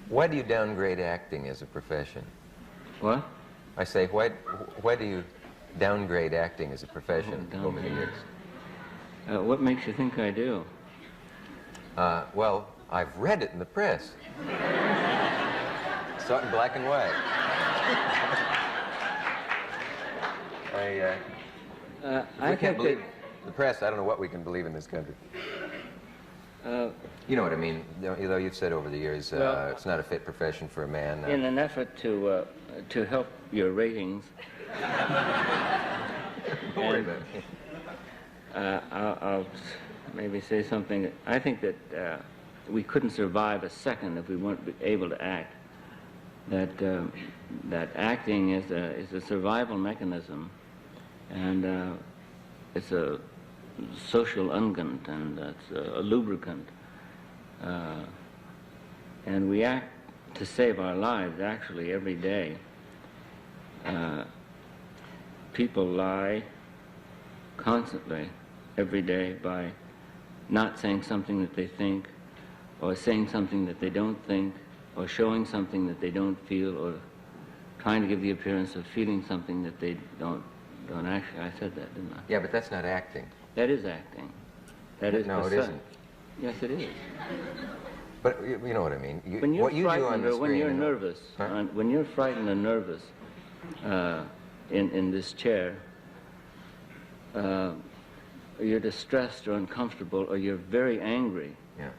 Why do you downgrade acting as a profession? What? I say, why do you downgrade acting as a profession over the years? What makes you think I do? Well, I've read it in the press. Saw it in black and white. I can't believe the press. I don't know what we can believe in this country. You know what I mean? Though you've said over the years, well, it's not a fit profession for a man. In an effort to help your ratings, don't worry about it. I'll maybe say something. I think that we couldn't survive a second if we weren't able to act. That acting is a survival mechanism, and it's a social unguent, and it's a lubricant. And we act to save our lives, actually, every day. People lie constantly, every day, by not saying something that they think, or saying something that they don't think, or showing something that they don't feel, or trying to give the appearance of feeling something that they don't actually. I said that, didn't I? Yeah, but that's not acting. That is acting. That is no, it isn't. Yes, it is. But you know what I mean. When you're frightened or when you're screen, nervous, huh? When you're frightened and nervous in this chair, you're distressed or uncomfortable, or you're very angry. Yeah.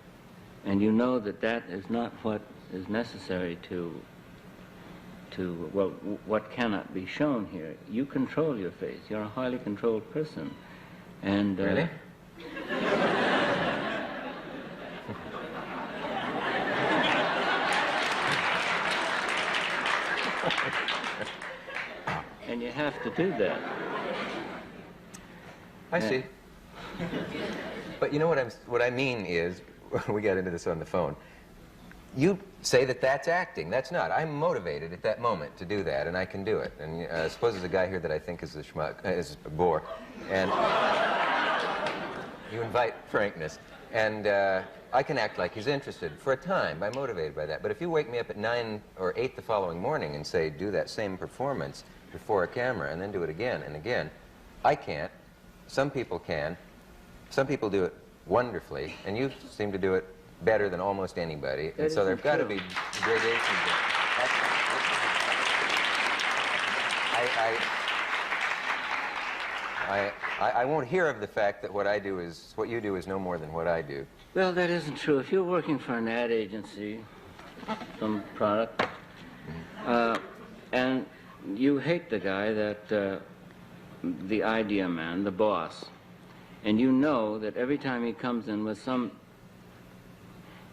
And you know that that is not what is necessary to well, what cannot be shown here. You control your face. You're a highly controlled person. And really? And you have to do that. I see. But you know what I mean is, we got into this on the phone. You say that that's acting. That's not. I'm motivated at that moment to do that, and I can do it. And suppose there's a guy here that I think is a schmuck, is a bore, and you invite frankness, and I can act like he's interested for a time. I'm motivated by that. But if you wake me up at 9 or 8 the following morning and say, do that same performance before a camera, and then do it again and again, I can't. Some people can. Some people do it wonderfully, and you seem to do it better than almost anybody. And so there've got to be gradations. I won't hear of the fact that what you do is no more than what I do. Well, that isn't true. If you're working for an ad agency, some product, and you hate the guy that, the idea man, the boss, and you know that every time he comes in with some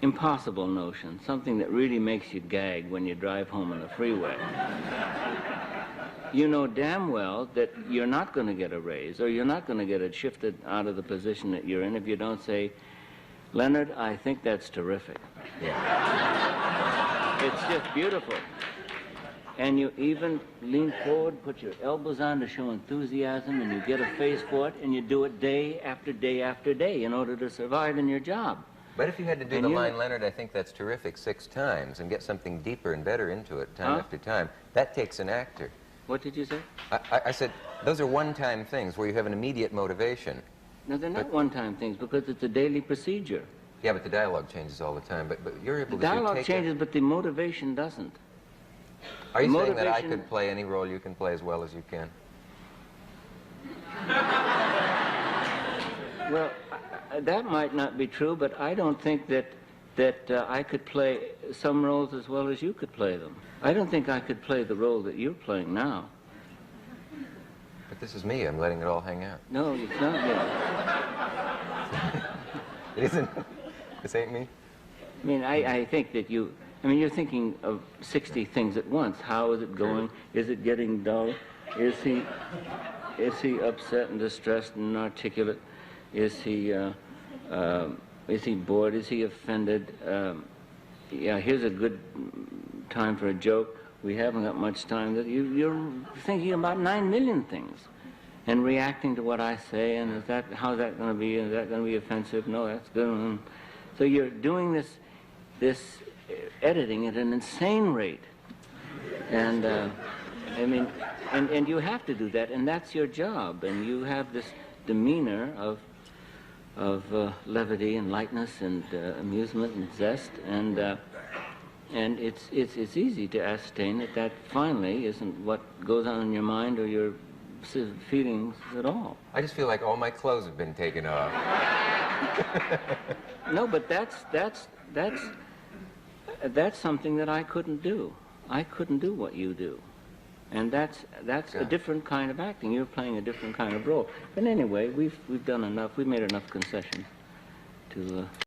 impossible notion, something that really makes you gag when you drive home on the freeway, you know damn well that you're not going to get a raise, or you're not going to get it shifted out of the position that you're in if you don't say, Leonard, I think that's terrific. Yeah. It's just beautiful. And you even lean forward, put your elbows on to show enthusiasm, and you get a face for it, and you do it day after day after day in order to survive in your job. But if you had to do the line, Leonard, I think that's terrific 6 times, and get something deeper and better into it time after time, that takes an actor. What did you say? I said, those are one-time things where you have an immediate motivation. No, they're not one-time things, because it's a daily procedure. Yeah, but the dialogue changes all the time. But you're able to take... The dialogue changes, but the motivation doesn't. Are you saying that I could play any role you can play as well as you can? Well, that might not be true, but I don't think that I could play some roles as well as you could play them. I don't think I could play the role that you're playing now. But this is me. I'm letting it all hang out. No, it's not me. It isn't. This ain't me. I mean, I think that you... I mean, you're thinking of 60 things at once. How is it going? Is it getting dull? Is he upset and distressed and inarticulate? Is he bored? Is he offended? Yeah, here's a good time for a joke. We haven't got much time. You're thinking about 9 million things and reacting to what I say. And how's that going to be? Is that going to be offensive? No, that's good. So you're doing this editing at an insane rate. And I mean, and you have to do that, and that's your job. And you have this demeanor of levity and lightness and amusement and zest, and it's easy to ascertain that that finally isn't what goes on in your mind or your feelings at all. I just feel like all my clothes have been taken off. No, but that's something that I couldn't do. I couldn't do what you do. And that's a different kind of acting. You're playing a different kind of role. But anyway, we've done enough. We've made enough concessions to